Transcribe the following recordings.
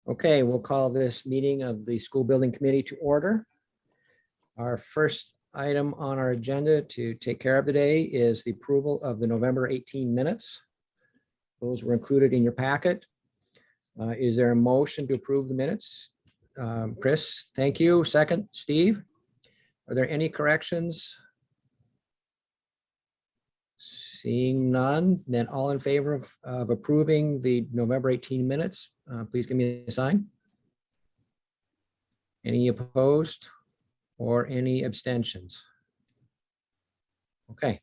Okay, we'll call this meeting of the School Building Committee to order. Our first item on our agenda to take care of today is the approval of the November 18 minutes. Those were included in your packet. Is there a motion to approve the minutes? Chris, thank you. Second, Steve. Are there any corrections? Seeing none, then all in favor of approving the November 18 minutes, please give me a sign. Any opposed or any abstentions? Okay.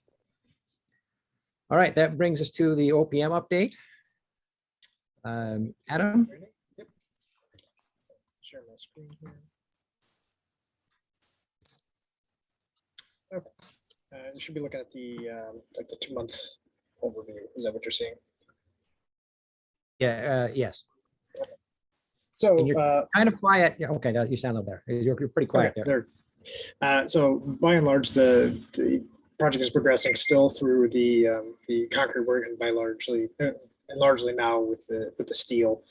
All right, that brings us to the OPM update. Adam? Yep. Share my screen here. Okay. You should be looking at the like the 2 months overview. Is that what you're seeing? Yeah, yes. So And you're kind of quiet. Yeah, okay, you sound over there. You're pretty quiet there. So by and large, the project is progressing still through the concrete work and largely now with the steel.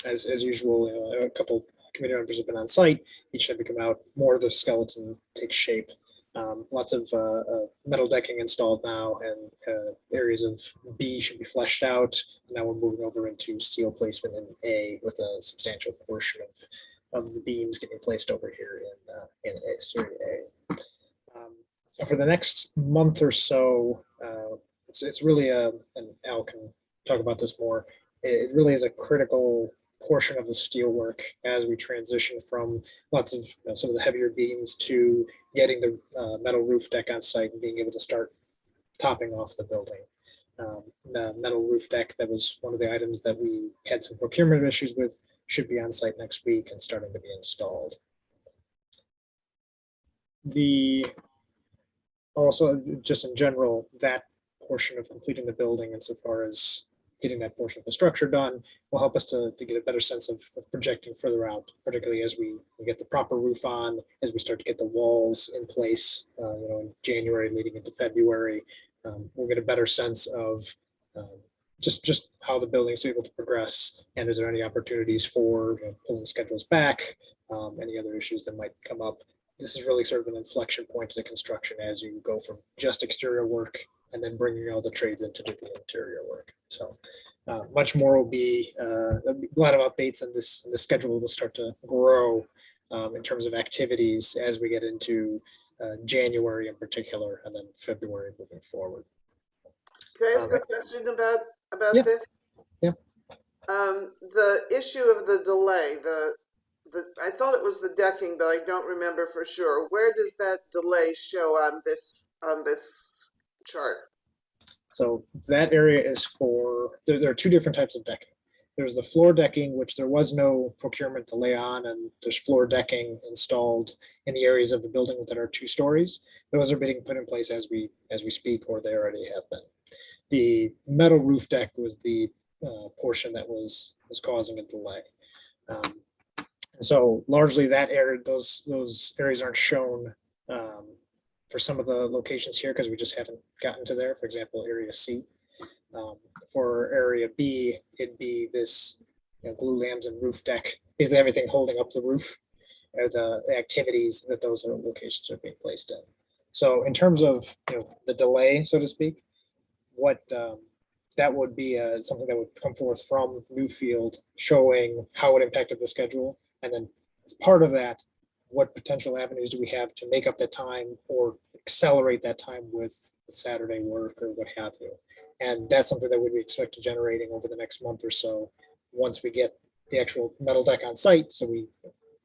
As usual, a couple committee members have been on site. Each time we come out, more of the skeleton takes shape. Lots of metal decking installed now, and areas of B should be fleshed out. Now we're moving over into steel placement in A, with a substantial portion of the beams getting placed over here in exterior A. For the next month or so, it's really and Al can talk about this more. It really is a critical portion of the steel work as we transition from lots of some of the heavier beams to getting the metal roof deck on site and being able to start topping off the building. The metal roof deck, that was one of the items that we had some procurement issues with, should be on site next week and starting to be installed. Also, just in general, that portion of completing the building insofar as getting that portion of the structure done will help us to get a better sense of projecting further out, particularly as we get the proper roof on, as we start to get the walls in place, in January leading into February. We'll get a better sense of just how the building is able to progress, and is there any opportunities for pulling schedules back, any other issues that might come up. This is really sort of an inflection point to the construction as you go from just exterior work and then bringing all the trades in to do the interior work. So much more will be a lot of updates, and the schedule will start to grow in terms of activities as we get into January in particular, and then February moving forward. Can I ask a question about Yeah. this? Yeah. The issue of the delay, I thought it was the decking, but I don't remember for sure. Where does that delay show on this chart? So that area is for, there are two different types of decking. There's the floor decking, which there was no procurement to lay on, and there's floor decking installed in the areas of the building that are 2 stories. Those are being put in place as we speak, or they already have been. The metal roof deck was the portion that was causing a delay. So largely that area, those areas aren't shown for some of the locations here because we just haven't gotten to there. For example, area C. For area B, it'd be this glue lambs and roof deck. Basically everything holding up the roof are the activities that those locations are being placed in. So in terms of the delay, so to speak, what that would be something that would come forth from Newfield showing how it impacted the schedule. And then as part of that, what potential avenues do we have to make up that time or accelerate that time with Saturday work or what have you? And that's something that we expect to generating over the next month or so once we get the actual metal deck on site. So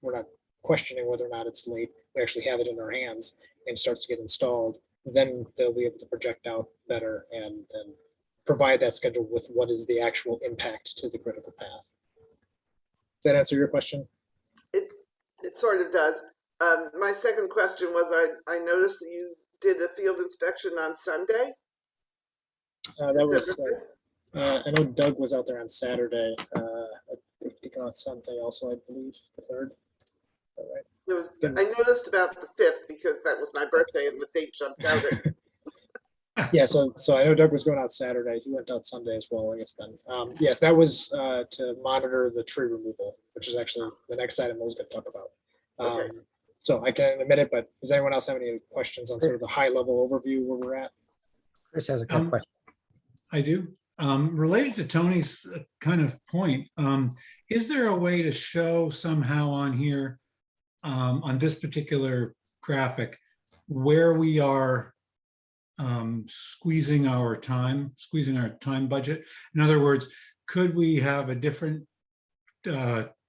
we're not questioning whether or not it's late. We actually have it in our hands and starts to get installed. Then they'll be able to project out better and provide that schedule with what is the actual impact to the critical path. Does that answer your question? It sort of does. My second question was, I noticed that you did a field inspection on Sunday. That was, I know Doug was out there on Saturday. I think on Sunday also, I believe, the 3rd. All right. I noticed about the 5th because that was my birthday and the date jumped out at Yeah, so I know Doug was going out Saturday. He went out Sunday as well, I guess then. Yes, that was to monitor the tree removal, which is actually the next item I was going to talk about. Okay. So I can admit it, but does anyone else have any questions on sort of the high level overview where we're at? Chris has a Um, question. I do. Related to Tony's kind of point, is there a way to show somehow on here, on this particular graphic, where we are squeezing our time budget? In other words, could we have a different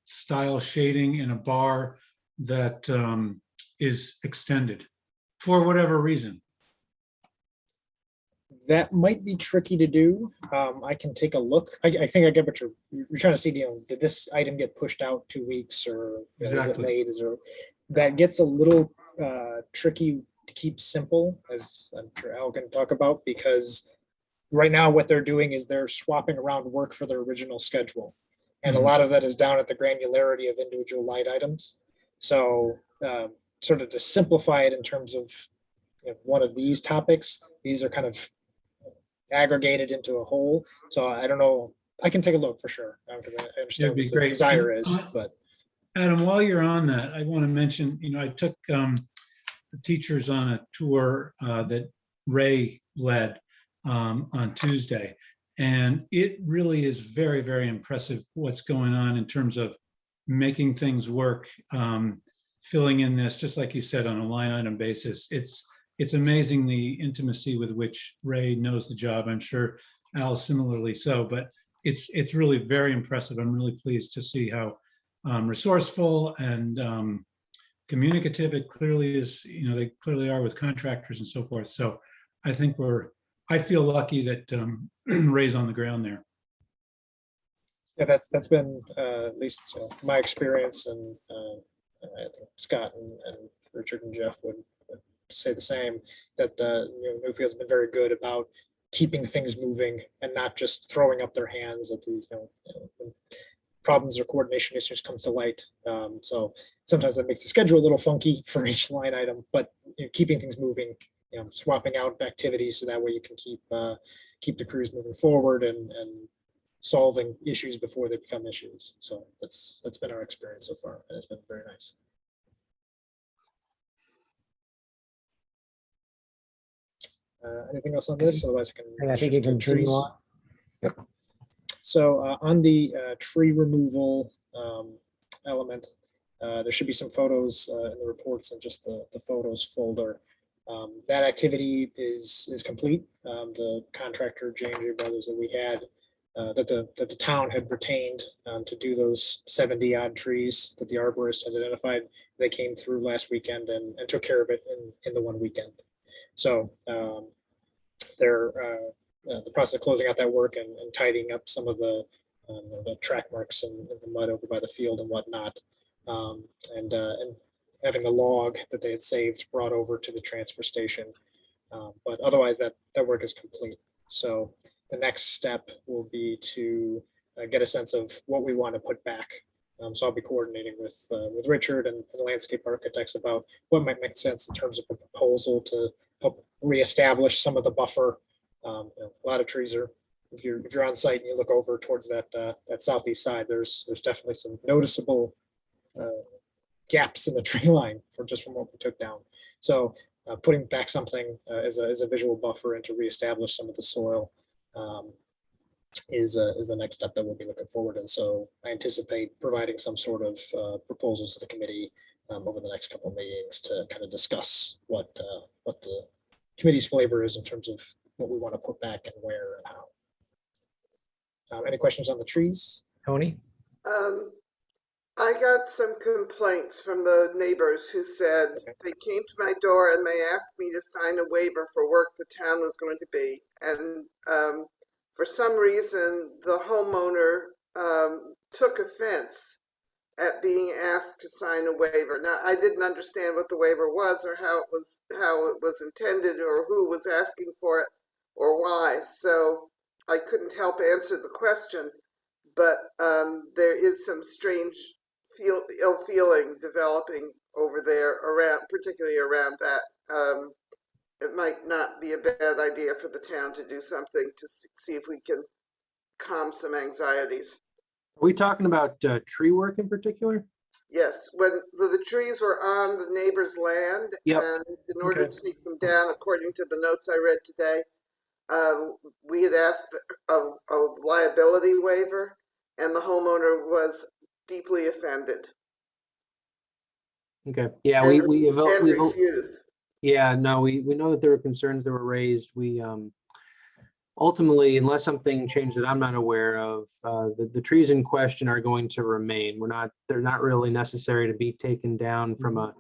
style shading in a bar that is extended for whatever reason? That might be tricky to do. I can take a look. I think I get what you're trying to see. Did this item get pushed out 2 weeks, or is it Exactly. late? Is there that gets a little tricky to keep simple, as I'm sure Al can talk about, because right now what they're doing is they're swapping around work for their original schedule, and a Mhm. lot of that is down at the granularity of individual line items. So, sort of to simplify it in terms of one of these topics, these are kind of aggregated into a whole. So I don't know. I can take a look for sure, because I understand It'd be what the great. desire And, is, but Adam, while you're on that, I want to mention, I took the teachers on a tour that Ray led on Tuesday. And it really is very, very impressive what's going on in terms of making things work, filling in this, just like you said, on a line item basis. It's amazing the intimacy with which Ray knows the job. I'm sure Al similarly so, but it's really very impressive. I'm really pleased to see how resourceful and communicative it clearly is. They clearly are with contractors and so forth. So I think I feel lucky that Ray's on the ground there. yeah, that's been at least my experience, and I think Scott and Richard and Jeff would say the same. That Newfield's been very good about keeping things moving and not just throwing up their hands at the when problems or coordination issues comes to light. So sometimes that makes the schedule a little funky for each line item, but keeping things moving, swapping out activities so that way you can keep the crews moving forward and solving issues before they become issues. So that's been our experience so far, and it's been very nice. Anything else on this? Otherwise, I can. I think shift you to continue trees. on. So on the tree removal element, there should be some photos in the reports and just the photos folder. That activity is complete. The contractor J&J Brothers that we had, that the town had retained to do those 70 odd trees that the arborist had identified, they came through last weekend and took care of it in the one weekend. So they're the process of closing out that work and tidying up some of the track marks and the mud over by the field and whatnot, and having the log that they had saved brought over to the transfer station. But otherwise, that work is complete. So the next step will be to get a sense of what we want to put back. So I'll be coordinating with Richard and the landscape architects about what might make sense in terms of a proposal to help reestablish some of the buffer. A lot of trees are, if you're on site and you look over towards that southeast side, there's definitely some noticeable gaps in the tree line from what we took down. So putting back something as a visual buffer and to reestablish some of the soil is the next step that we'll be looking forward. And so I anticipate providing some sort of proposals to the committee over the next couple of meetings to kind of discuss what the committee's flavor is in terms of what we want to put back and where and how. Any questions on the trees? Tony? I got some complaints from the neighbors who said they came to my door and they asked me to sign a waiver for work the town was going to be. And for some reason, the homeowner took offense at being asked to sign a waiver. Now, I didn't understand what the waiver was or how it was intended or who was asking for it or why. So I couldn't help answer the question, but there is some strange ill feeling developing over there particularly around that. it might not be a bad idea for the town to do something to see if we can calm some anxieties. Are we talking about tree work in particular? Yes, when the trees were on the neighbor's land, Yep. and in order Okay. to take them down, according to the notes I read today, we had asked a liability waiver, and the homeowner was deeply offended Okay, yeah, and, we've refused. yeah, no, we know that there were concerns that were raised. We ultimately, unless something changed that I'm not aware of, the trees in question are going to remain. They're not really necessary to be taken down from a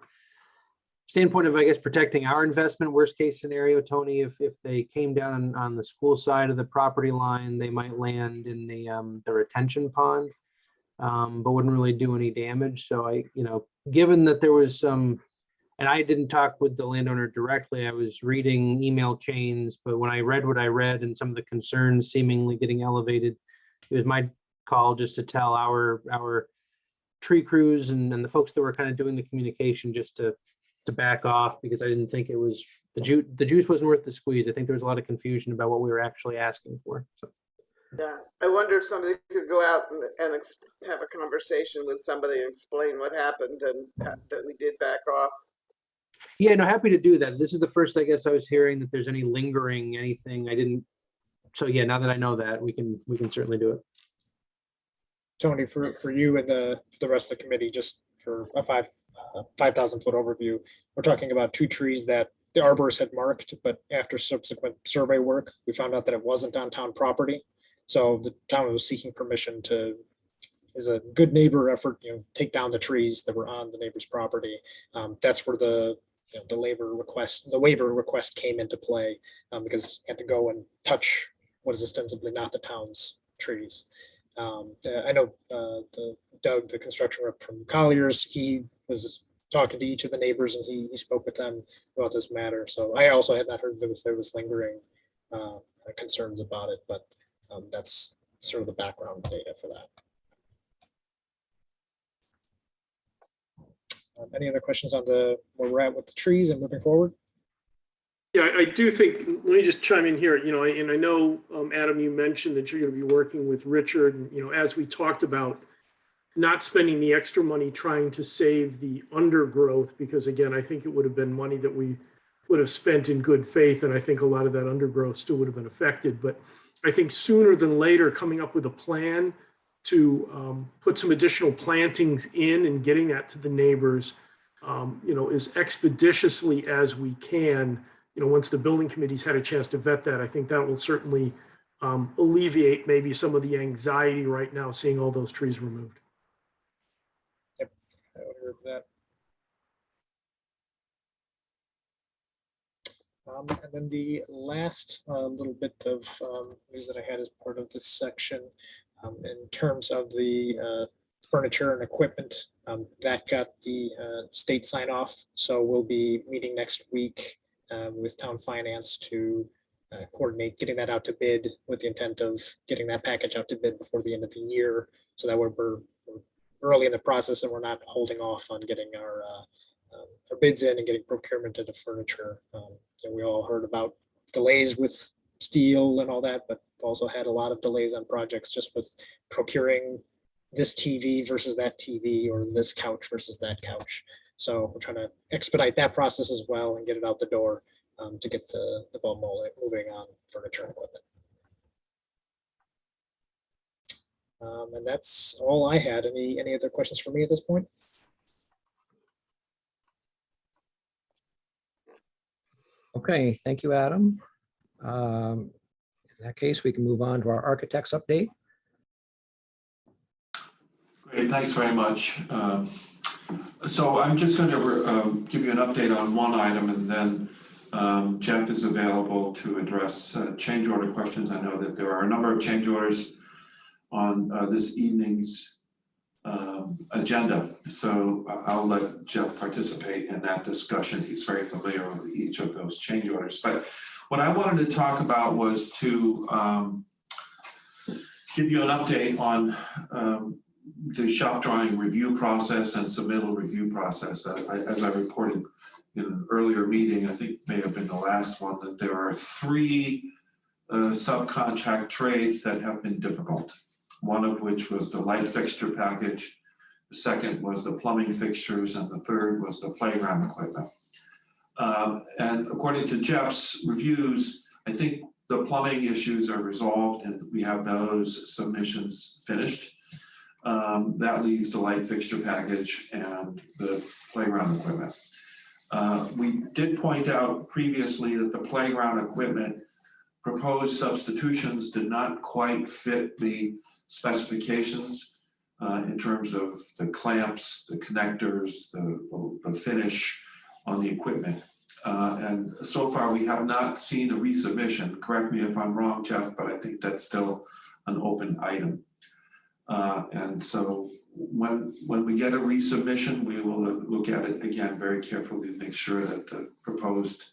standpoint of, I guess, protecting our investment. Worst case scenario, Tony, if they came down on the school side of the property line, they might land in the retention pond, but wouldn't really do any damage. So given that there was some, and I didn't talk with the landowner directly, I was reading email chains, but when I read what I read and some of the concerns seemingly getting elevated, it was my call just to tell our tree crews and the folks that were kind of doing the communication just to back off, because I didn't think it was, the juice wasn't worth the squeeze. I think there was a lot of confusion about what we were actually asking for. So. Yeah, I wonder if somebody could go out and have a conversation with somebody and explain what happened and that we did back off. Yeah, no, happy to do that. This is the first, I guess, I was hearing that there's any lingering anything. I didn't. So yeah, now that I know that, we can certainly do it. Tony, for you and the rest of the committee, just for a 5,000 foot overview, we're talking about 2 trees that the arborist had marked, but after subsequent survey work, we found out that it wasn't on town property. So the town was seeking permission to, as a good neighbor effort, take down the trees that were on the neighbor's property. That's where the waiver request came into play, because you had to go and touch what is ostensibly not the town's trees. I know Doug, the construction rep from Colliers, he was talking to each of the neighbors and he spoke with them about this matter. So I also had not heard that there was lingering concerns about it, but that's sort of the background data for that. Any other questions on where we're at with the trees and moving forward? Yeah, I do think, let me just chime in here, and I know, Adam, you mentioned that you're going to be working with Richard, and, as we talked about, not spending the extra money trying to save the undergrowth, because again, I think it would have been money that we would have spent in good faith, and I think a lot of that undergrowth still would have been affected. But I think sooner than later, coming up with a plan to put some additional plantings in and getting that to the neighbors, as expeditiously as we can. Once the building committee's had a chance to vet that, I think that will certainly alleviate maybe some of the anxiety right now, seeing all those trees removed. Yep, I would agree with that. And then the last little bit of news that I had as part of this section, in terms of the furniture and equipment, that got the state sign off. So we'll be meeting next week with town finance to coordinate getting that out to bid, with the intent of getting that package out to bid before the end of the year, so that we're early in the process and we're not holding off on getting our bids in and getting procurement into furniture. And we all heard about delays with steel and all that, but also had a lot of delays on projects just with procuring this TV versus that TV, or this couch versus that couch. So we're trying to expedite that process as well and get it out the door to get the ball moving on furniture and equipment. And that's all I had. Any other questions for me at this point? Okay, thank you, Adam. In that case, we can move on to our architects update. Great, thanks very much. So I'm just going to give you an update on one item, and then Jeff is available to address change order questions. I know that there are a number of change orders on this evening's agenda, so I'll let Jeff participate in that discussion. He's very familiar with each of those change orders. But what I wanted to talk about was to give you an update on the shop drawing review process and submittal review process. As I reported in an earlier meeting, I think may have been the last one, that there are 3 subcontract trades that have been difficult. One of which was the light fixture package, the second was the plumbing fixtures, and the third was the playground equipment. And according to Jeff's reviews, I think the plumbing issues are resolved and we have those submissions finished. That leaves the light fixture package and the playground equipment. We did point out previously that the playground equipment proposed substitutions did not quite fit the specifications in terms of the clamps, the connectors, the finish on the equipment. And so far we have not seen a resubmission. Correct me if I'm wrong, Jeff, but I think that's still an open item. And so when we get a resubmission, we will look at it again very carefully to make sure that the proposed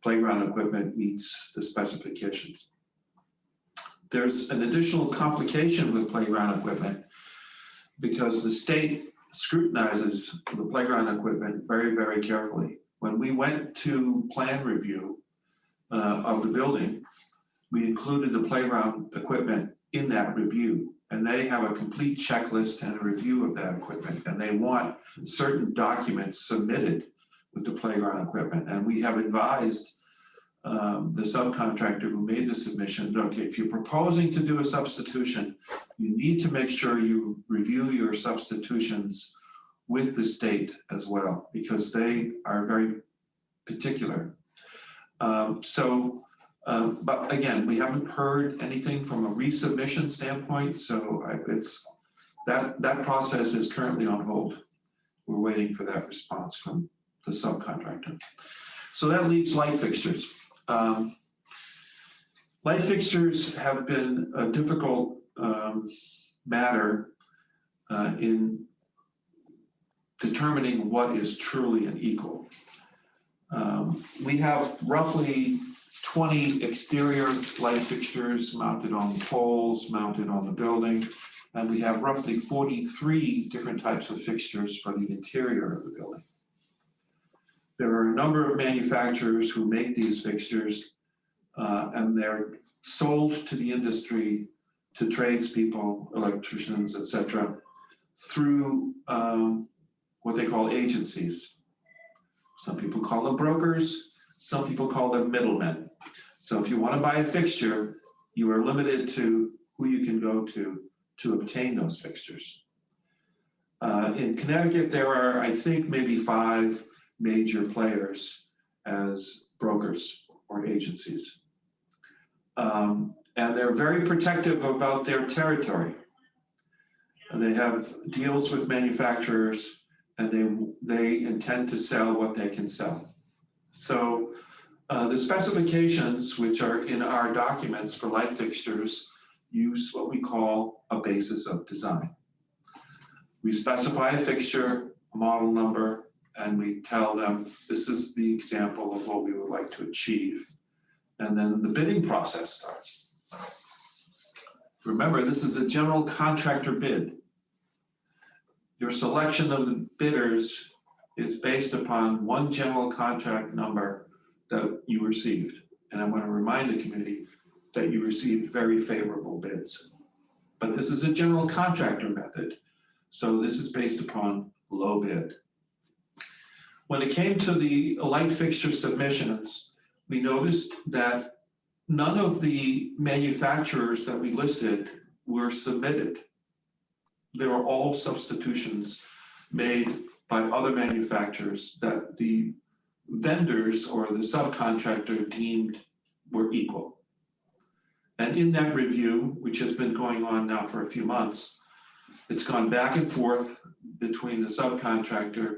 playground equipment meets the specifications. There's an additional complication with playground equipment because the state scrutinizes the playground equipment very, very carefully. When we went to plan review of the building, we included the playground equipment in that review. And they have a complete checklist and a review of that equipment. And they want certain documents submitted with the playground equipment. And we have advised the subcontractor who made the submission, look, if you're proposing to do a substitution, you need to make sure you review your substitutions with the state as well, because they are very particular. But again, we haven't heard anything from a resubmission standpoint, so it's that process is currently on hold. We're waiting for that response from the subcontractor. So that leaves light fixtures. Light fixtures have been a difficult matter in determining what is truly an equal. We have roughly 20 exterior light fixtures mounted on poles, mounted on the building, and we have roughly 43 different types of fixtures for the interior of the building. There are a number of manufacturers who make these fixtures, and they're sold to the industry, to tradespeople, electricians, etc., through what they call agencies. Some people call them brokers, some people call them middlemen. So if you want to buy a fixture, you are limited to who you can go to obtain those fixtures. In Connecticut, there are, I think, maybe 5 major players as brokers or agencies. And they're very protective about their territory. They have deals with manufacturers and they intend to sell what they can sell. So the specifications, which are in our documents for light fixtures, use what we call a basis of design. We specify a fixture, a model number, and we tell them this is the example of what we would like to achieve. And then the bidding process starts. Remember, this is a general contractor bid. Your selection of the bidders is based upon one general contract number that you received. And I want to remind the committee that you received very favorable bids. But this is a general contractor method. So this is based upon low bid. When it came to the light fixture submissions, we noticed that none of the manufacturers that we listed were submitted. They were all substitutions made by other manufacturers that the vendors or the subcontractor deemed were equal. And in that review, which has been going on now for a few months, it's gone back and forth between the subcontractor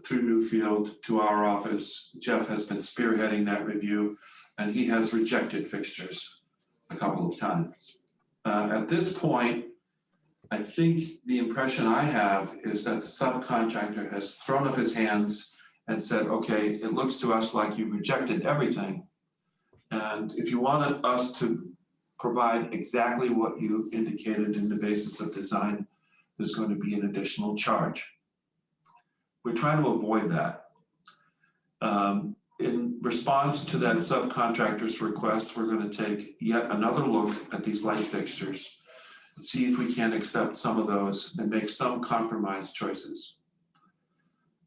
through Newfield to our office. Jeff has been spearheading that review, and he has rejected fixtures a couple of times. At this point, I think the impression I have is that the subcontractor has thrown up his hands and said, okay, it looks to us like you rejected everything. And if you wanted us to provide exactly what you indicated in the basis of design, there's going to be an additional charge. We're trying to avoid that. In response to that subcontractor's request, we're going to take yet another look at these light fixtures and see if we can accept some of those and make some compromise choices.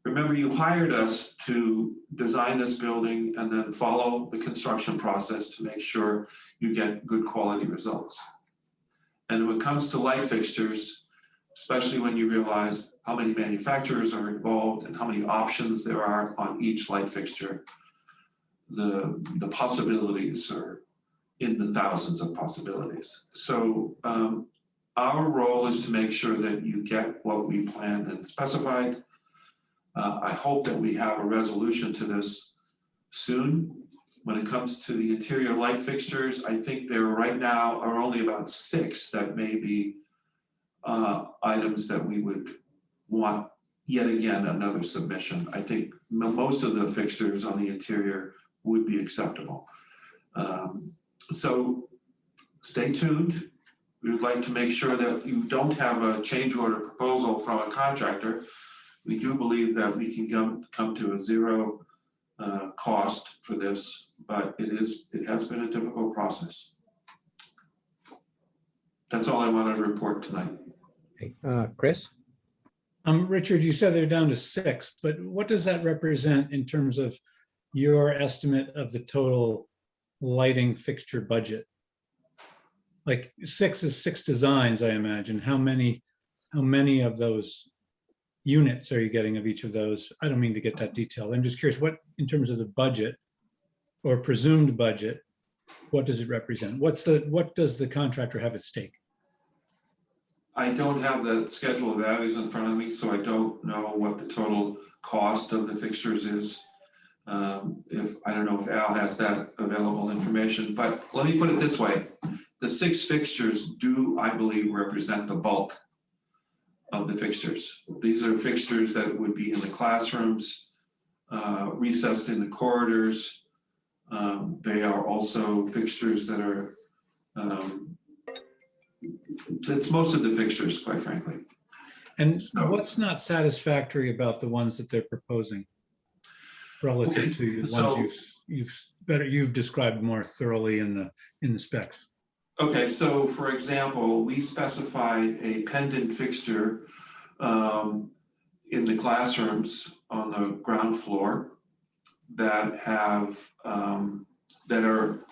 Remember, you hired us to design this building and then follow the construction process to make sure you get good quality results. And when it comes to light fixtures, especially when you realize how many manufacturers are involved and how many options there are on each light fixture, the possibilities are in the thousands of possibilities. So our role is to make sure that you get what we planned and specified. I hope that we have a resolution to this soon. When it comes to the interior light fixtures, I think there right now are only about 6 that may be items that we would want yet again another submission. I think most of the fixtures on the interior would be acceptable. So stay tuned. We would like to make sure that you don't have a change order proposal from a contractor. We do believe that we can come to a zero cost for this, but it has been a difficult process. That's all I wanted to report tonight. Okay, Chris? Richard, you said they're down to 6, but what does that represent in terms of your estimate of the total lighting fixture budget? Like 6 is 6 designs, I imagine. How many of those units are you getting of each of those? I don't mean to get that detailed. I'm just curious, what, in terms of the budget or presumed budget, what does it represent? What does the contractor have at stake? I don't have the schedule of values in front of me, so I don't know what the total cost of the fixtures is. I don't know if Al has that available information, but let me put it this way. The 6 fixtures do, I believe, represent the bulk of the fixtures. These are fixtures that would be in the classrooms, recessed in the corridors. They are also fixtures that are, it's most of the fixtures, quite frankly. And So- what's not satisfactory about the ones that they're proposing relative Okay, to the so- ones you've described more thoroughly in the specs? Okay, so for example, we specified a pendant fixture in the classrooms on the ground floor that have that are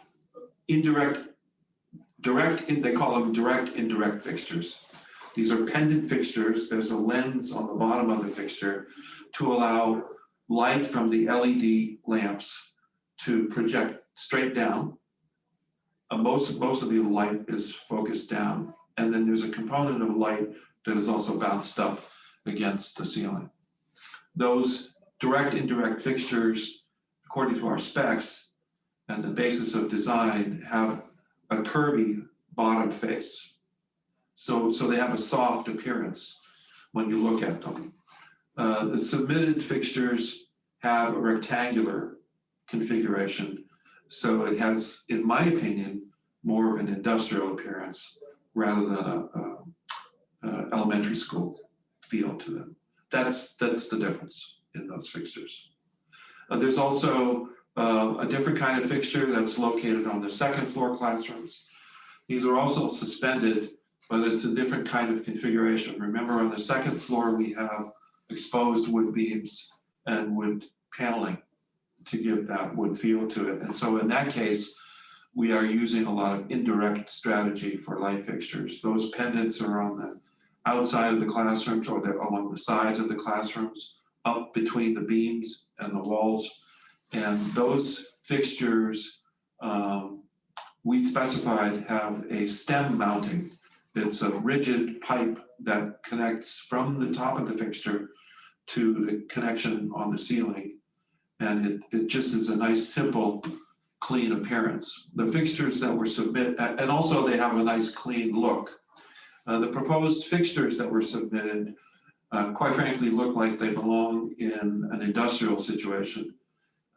they call them direct indirect fixtures. These are pendant fixtures. There's a lens on the bottom of the fixture to allow light from the LED lamps to project straight down. Most of the light is focused down, and then there's a component of light that is also bounced up against the ceiling. Those direct indirect fixtures, according to our specs and the basis of design, have a curvy bottom face. So they have a soft appearance when you look at them. The submitted fixtures have a rectangular configuration. So it has, in my opinion, more of an industrial appearance rather than a elementary school feel to them. That's the difference in those fixtures. There's also a different kind of fixture that's located on the second floor classrooms. These are also suspended, but it's a different kind of configuration. Remember, on the second floor, we have exposed wood beams and wood paneling to give that wood feel to it. And so in that case, we are using a lot of indirect strategy for light fixtures. Those pendants are on the outside of the classrooms or they're along the sides of the classrooms, up between the beams and the walls. And those fixtures we specified have a stem mounting. It's a rigid pipe that connects from the top of the fixture to the connection on the ceiling. And it just is a nice, simple, clean appearance. The fixtures that were submitted, and also they have a nice, clean look. The proposed fixtures that were submitted, quite frankly, look like they belong in an industrial situation.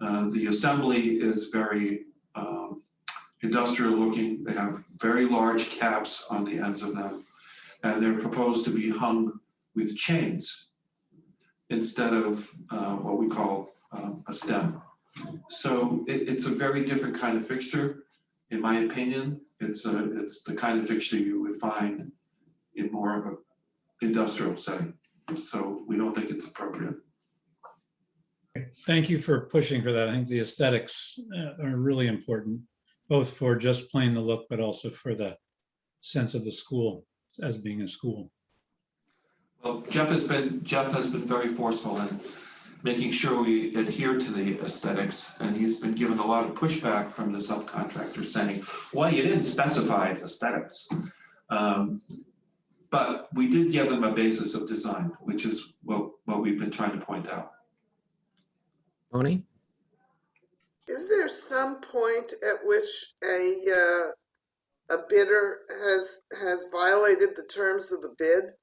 The assembly is very industrial looking. They have very large caps on the ends of them, and they're proposed to be hung with chains instead of what we call a stem. So it's a very different kind of fixture, in my opinion. It's the kind of fixture you would find in more of an industrial setting. So we don't think it's appropriate. Thank you for pushing for that. I think the aesthetics are really important, both for just plain the look, but also for the sense of the school as being a school. Well, Jeff has been very forceful in making sure we adhere to the aesthetics, and he's been given a lot of pushback from the subcontractor saying, well, you didn't specify aesthetics. But we did give them a basis of design, which is what we've been trying to point out. Tony? Is there some point at which a bidder has violated the terms of the bid?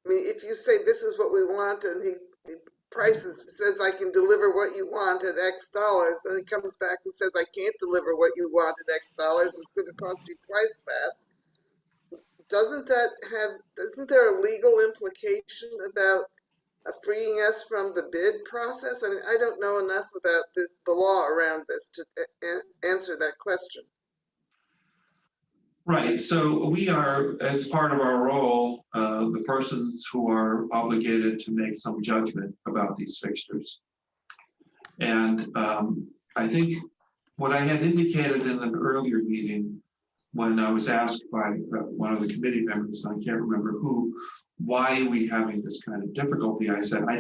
I mean, if you say this is what we want and he prices, says I can deliver what you want at X dollars, then he comes back and says I can't deliver what you want at X dollars, it's going to cost you twice that. Isn't there a legal implication about freeing us from the bid process? I mean, I don't know enough about the law around this to answer that question. Right, so we are, as part of our role, the persons who are obligated to make some judgment about these fixtures. And I think what I had indicated in an earlier meeting when I was asked by one of the committee members, I can't remember who, why are we having this kind of difficulty? I said, I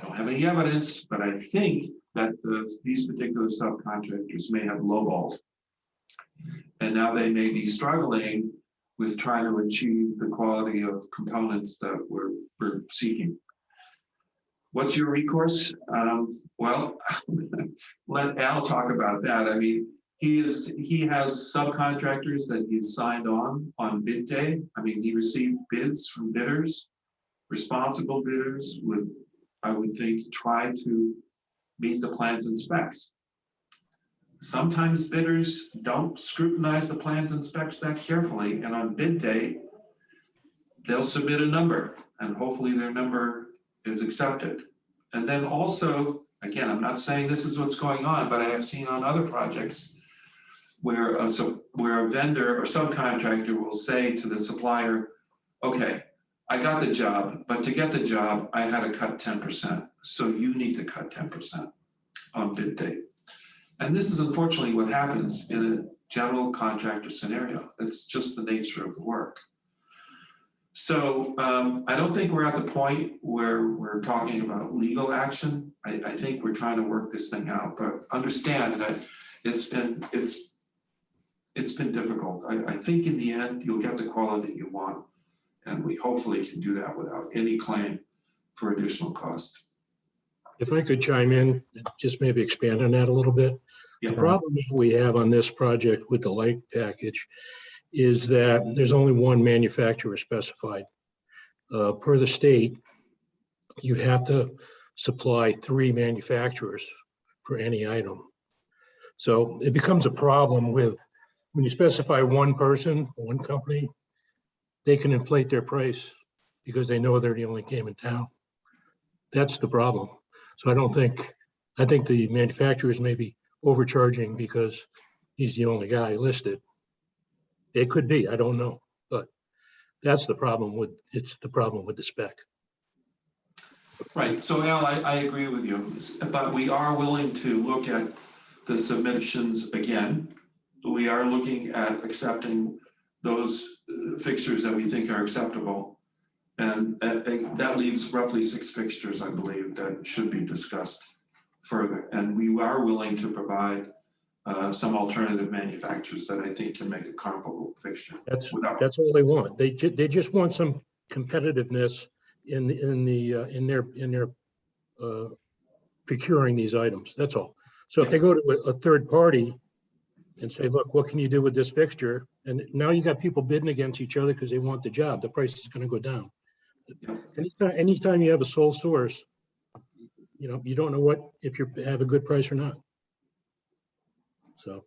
don't have any evidence, but I think that these particular subcontractors may have lowballed. And now they may be struggling with trying to achieve the quality of components that we're seeking. What's your recourse? Well, let Al talk about that. I mean, he has subcontractors that he's signed on bid day. I mean, he received bids from bidders. Responsible bidders would, I would think, try to meet the plans and specs. Sometimes bidders don't scrutinize the plans and specs that carefully, and on bid day, they'll submit a number, and hopefully their number is accepted. And then also, again, I'm not saying this is what's going on, but I have seen on other projects where a vendor or subcontractor will say to the supplier, okay, I got the job, but to get the job, I had to cut 10%. So you need to cut 10% on bid day. And this is unfortunately what happens in a general contractor scenario. It's just the nature of the work. So I don't think we're at the point where we're talking about legal action. I think we're trying to work this thing out, but understand that it's been difficult. I think in the end, you'll get the quality you want, and we hopefully can do that without any claim for additional cost. If I could chime in, just maybe expand on that a little bit. Yeah. The problem we have on this project with the light package is that there's only one manufacturer specified. Per the state, you have to supply 3 manufacturers for any item. So it becomes a problem with when you specify one person, one company, they can inflate their price because they know they're the only game in town. That's the problem. So I think the manufacturers may be overcharging because he's the only guy listed. It could be, I don't know, but that's the problem with, it's the problem with the spec. Right, so Al, I agree with you, but we are willing to look at the submissions again. We are looking at accepting those fixtures that we think are acceptable. And that leaves roughly 6 fixtures, I believe, that should be discussed further. And we are willing to provide some alternative manufacturers that I think can make a comparable fixture. That's all they want. They just want some competitiveness in their procuring these items. That's all. So if they go to a third party and say, look, what can you do with this fixture? And now you got people bidding against each other because they want the job. The price is going to go down. Anytime you have a sole source, you know, you don't know if you have a good price or not. So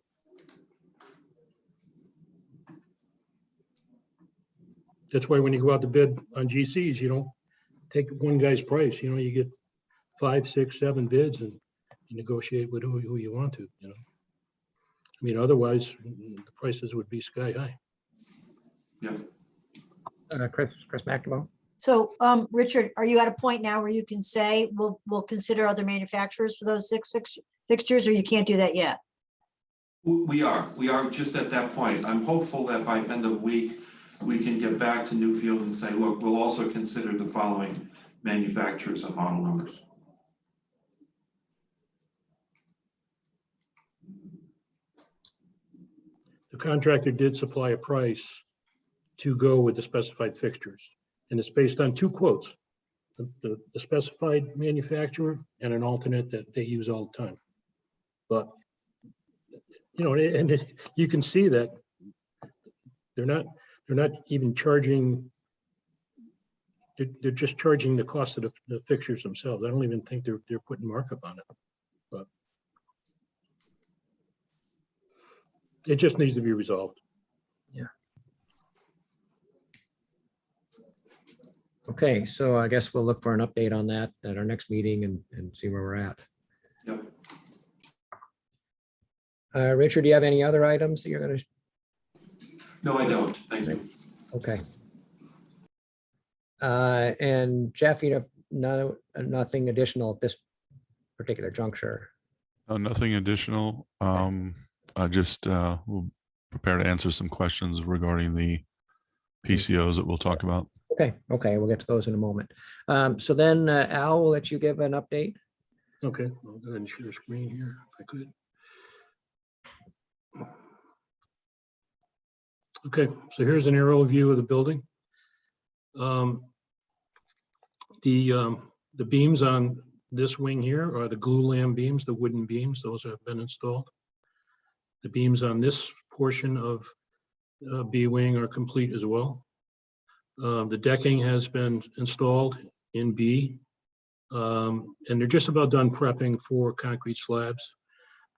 that's why when you go out to bid on GCs, you don't take one guy's price. You know, you get 5, 6, 7 bids and you negotiate with who you want to, you know. I mean, otherwise, the prices would be sky high. Yeah. Chris McNamara? So, Richard, are you at a point now where you can say, we'll consider other manufacturers for those 6 fixtures, or you can't do that yet? We are just at that point. I'm hopeful that by end of week, we can get back to Newfield and say, look, we'll also consider the following manufacturers and model numbers. The contractor did supply a price to go with the specified fixtures. And it's based on 2 quotes, the specified manufacturer and an alternate that they use all the time. But, you know, you can see that they're not even charging, they're just charging the cost of the fixtures themselves. I don't even think they're putting markup on it. But it just needs to be resolved. Okay, so I guess we'll look for an update on that at our next meeting and see where we're at. Yep. Richard, do you have any other items that you're going to? No, I don't. Thank you. Okay. And Jeff, you know, nothing additional at this particular juncture. Nothing additional. I just will prepare to answer some questions regarding the PCOs that we'll talk about. Okay, we'll get to those in a moment. So then Al, will let you give an update. Okay, I'll go ahead and share screen here if I could. Okay, so here's an aerial view of the building. The beams on this wing here are the glulam beams, the wooden beams. Those have been installed. The beams on this portion of B wing are complete as well. The decking has been installed in B, and they're just about done prepping for concrete slabs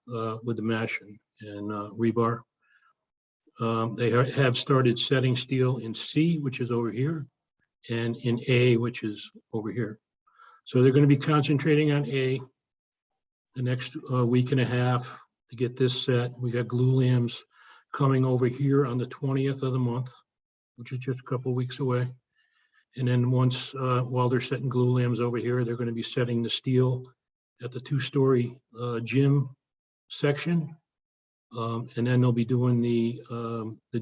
with the mesh and rebar. They have started setting steel in C, which is over here, and in A, which is over here. So they're going to be concentrating on A the next week and a half to get this set. We got glue lambs coming over here on the 20th of the month, which is just a couple of weeks away. And then once, while they're setting glue lambs over here, they're going to be setting the steel at the 2-story gym section. And then they'll be doing the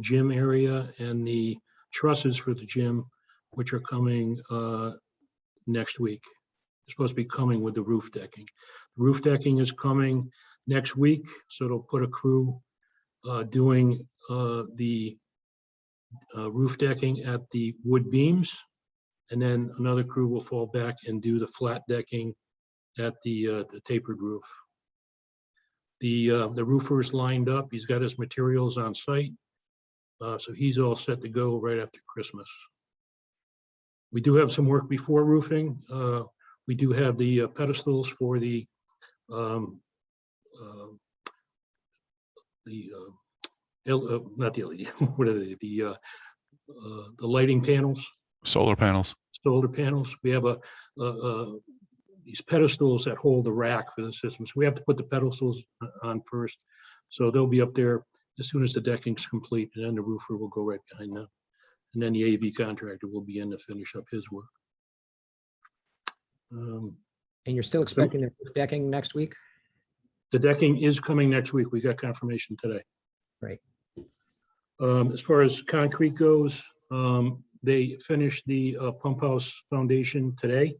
gym area and the trusses for the gym, which are coming next week. They're supposed to be coming with the roof decking. The roof decking is coming next week, so they'll put a crew doing the roof decking at the wood beams, and then another crew will fall back and do the flat decking at the tapered roof. The roofer is lined up. He's got his materials on site, so he's all set to go right after Christmas. We do have some work before roofing. We do have the pedestals for the not the LED, what are they? The lighting panels. Solar panels. Solar panels. We have these pedestals that hold the rack for the systems. We have to put the pedestals on first. So they'll be up there as soon as the decking's complete, and then the roofer will go right behind them. And then the AV contractor will begin to finish up his work. And you're still expecting the decking next week? The decking is coming next week. We got confirmation today. Right. As far as concrete goes, they finished the pump house foundation today.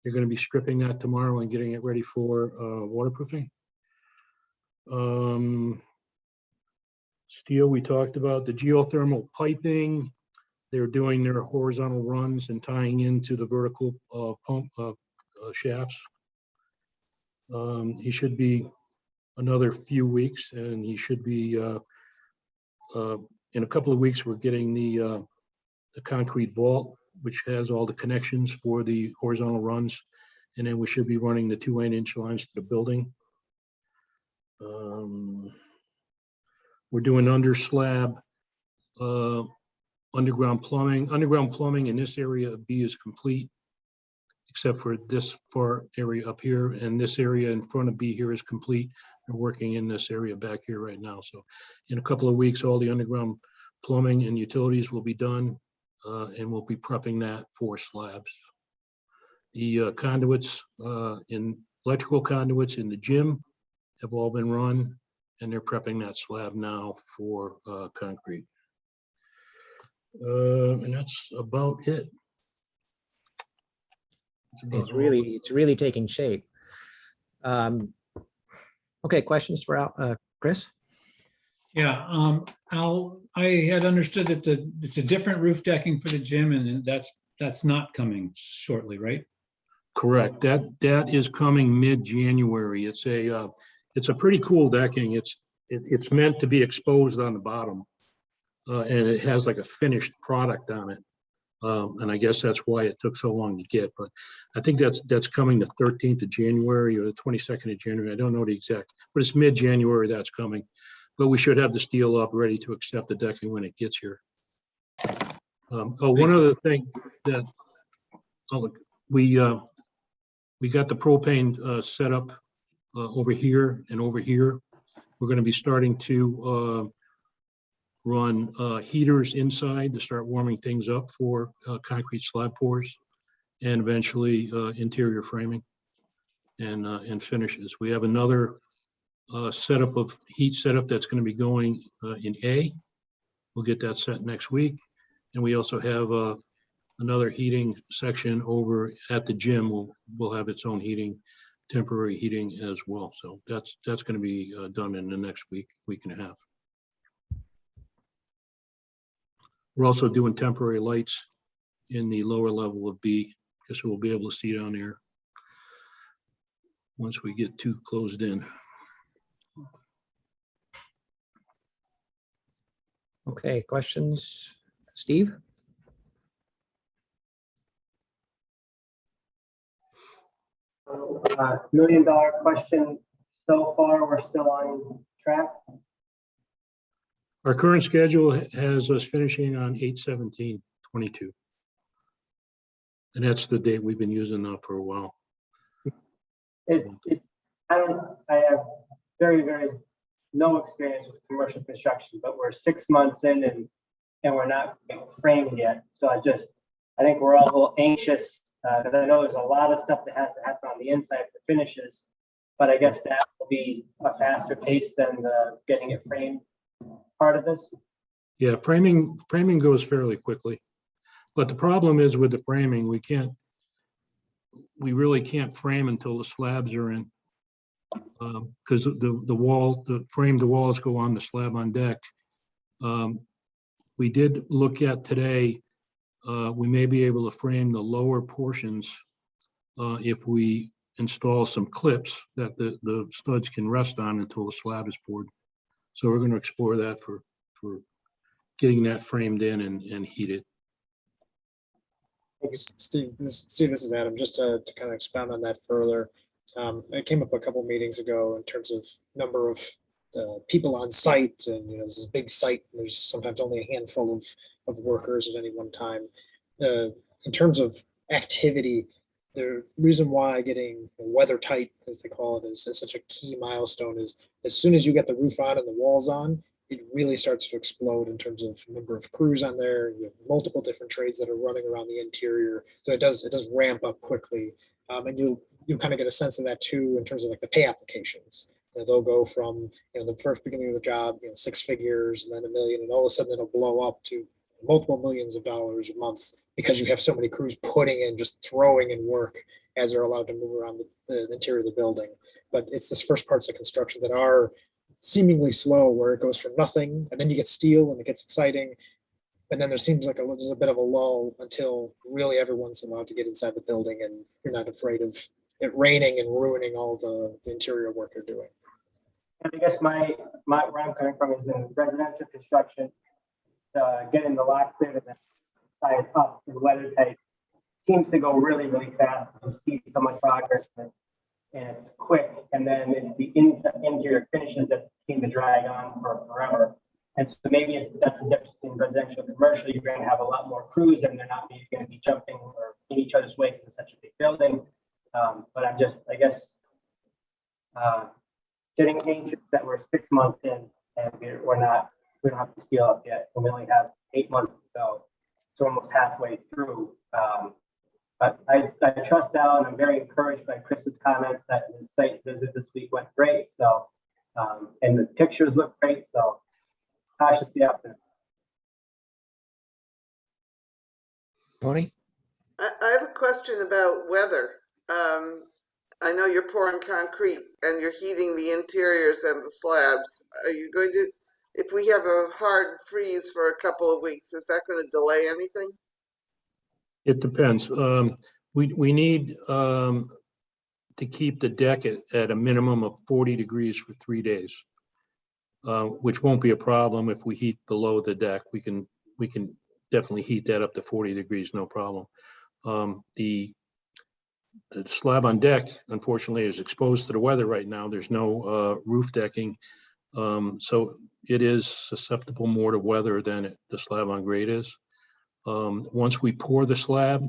They're going to be stripping that tomorrow and getting it ready for waterproofing. Steel, we talked about the geothermal piping. They're doing their horizontal runs and tying into the vertical pump shafts. He should be another few weeks, and he should be in a couple of weeks. We're getting the concrete vault, which has all the connections for the horizontal runs, and then we should be running the 2 8-inch lines to the building. We're doing under slab underground plumbing. Underground plumbing in this area of B is complete. except for this far area up here, and this area in front of B here is complete. They're working in this area back here right now. So in a couple of weeks, all the underground plumbing and utilities will be done, and we'll be prepping that for slabs. The conduits, electrical conduits in the gym have all been run, and they're prepping that slab now for concrete. And that's about it. That's about all. It's really taking shape. Okay, questions for Chris? Yeah, Al, I had understood that it's a different roof decking for the gym, and that's not coming shortly, right? Correct. That is coming mid-January. It's a pretty cool decking. It's meant to be exposed on the bottom, and it has like a finished product on it. And I guess that's why it took so long to get. But I think that's coming the 13th of January or the 22nd of January. I don't know the exact, but it's mid-January that's coming. But we should have the steel up ready to accept the decking when it gets here. One other thing that we got the propane set up over here and over here. We're going to be starting to run heaters inside to start warming things up for concrete slab pours, and eventually interior framing and finishes. We have another setup of heat setup that's going to be going in A. We'll get that set next week. And we also have another heating section over at the gym. We'll have its own heating, temporary heating as well. So that's going to be done in the next week and a half. We're also doing temporary lights in the lower level of B, just so we'll be able to see down there once we get too closed in. Okay, questions? Steve? $1 million question. So far, we're still on track. Our current schedule has us finishing on 8/17/22. And that's the date we've been using now for a while. I have very, very no experience with commercial construction, but we're 6 months in and we're not framed yet. So I think we're all a little anxious because I know there's a lot of stuff that has to happen on the inside for finishes, but I guess that will be a faster pace than the getting it framed part of this. Yeah, framing goes fairly quickly. But the problem is with the framing, we really can't frame until the slabs are in. Because the framed walls go on the slab on deck. We did look at today, we may be able to frame the lower portions if we install some clips that the studs can rest on until the slab is poured. So we're going to explore that for getting that framed in and heated. Steve, this is Adam. Just to kind of expound on that further. It came up a couple meetings ago in terms of number of people on site, and this is a big site. And there's sometimes only a handful of workers at any one time. In terms of activity, the reason why getting weather tight, as they call it, is such a key milestone is as soon as you get the roof on and the walls on, it really starts to explode in terms of number of crews on there. You have multiple different trades that are running around the interior. So it does ramp up quickly. And you kind of get a sense of that too, in terms of like the pay applications. They'll go from, the first beginning of the job, 6 figures and then $1 million, and all of a sudden it'll blow up to multiple millions of dollars a month because you have so many crews putting in, just throwing in work as they're allowed to move around the interior of the building. But it's this first parts of construction that are seemingly slow, where it goes from nothing and then you get steel and it gets exciting. And then there seems like there's a bit of a lull until really everyone's allowed to get inside the building and you're not afraid of it raining and ruining all the interior work you're doing. And I guess where I'm coming from is in residential construction, getting the lock cleared and then side up and weather tight seems to go really, really fast. You see so much progress and it's quick. And then it's the interior finishes that seem to drag on for forever. And so maybe that's the difference in residential and commercial. You're going to have a lot more crews and they're not going to be jumping or in each other's way because it's such a big building. But I'm just, I guess, getting anxious that we're 6 months in and we don't have the steel up yet. And we only have 8 months to go. So we're almost halfway through. But I trust Al, and I'm very encouraged by Chris's comments that the site visit this week went great. So, and the pictures look great. So cautiously optimistic. Tony? I have a question about weather. I know you're pouring concrete and you're heating the interiors and the slabs. Are you going to, if we have a hard freeze for a couple of weeks, is that going to delay anything? It depends. We need to keep the deck at a minimum of 40 degrees for 3 days, which won't be a problem if we heat below the deck. We can definitely heat that up to 40 degrees, no problem. The slab on deck, unfortunately, is exposed to the weather right now. There's no roof decking, so it is susceptible more to weather than the slab on grade is. Once we pour the slab,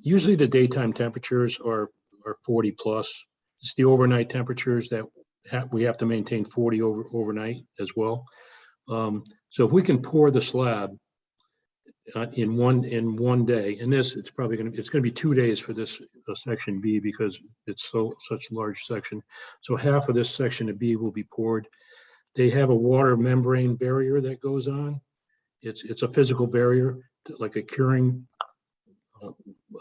usually the daytime temperatures are 40 plus. It's the overnight temperatures that we have to maintain 40 overnight as well. So if we can pour the slab in one day, and it's going to be 2 days for this section B because it's such a large section. So half of this section of B will be poured. They have a water membrane barrier that goes on. It's a physical barrier, like a curing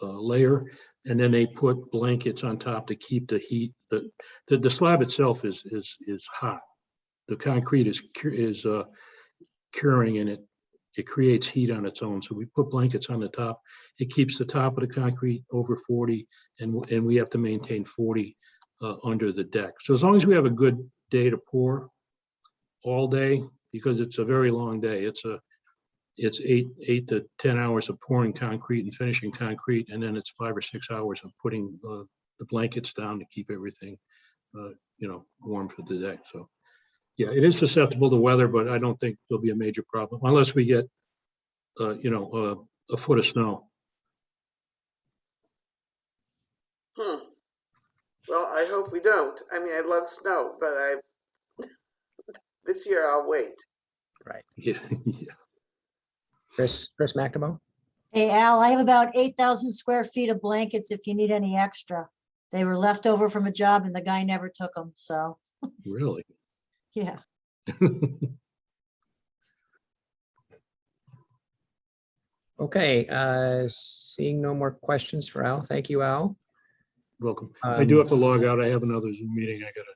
layer, and then they put blankets on top to keep the heat. The slab itself is hot. The concrete is curing, and it creates heat on its own. So we put blankets on the top. It keeps the top of the concrete over 40, and we have to maintain 40 under the deck. So as long as we have a good day to pour all day, because it's a very long day. It's 8 to 10 hours of pouring concrete and finishing concrete, and then it's 5 or 6 hours of putting the blankets down to keep everything, warm for the day. So, yeah, it is susceptible to weather, but I don't think there'll be a major problem unless we get, a foot of snow. Well, I hope we don't. I mean, I love snow, but this year I'll wait. Right. Yeah. Chris McNamara? Hey, Al, I have about 8,000 square feet of blankets if you need any extra. They were left over from a job and the guy never took them, so, Really? yeah. Okay, seeing no more questions for Al. Thank you, Al. Welcome. I do have to log out. I have another Zoom meeting. I gotta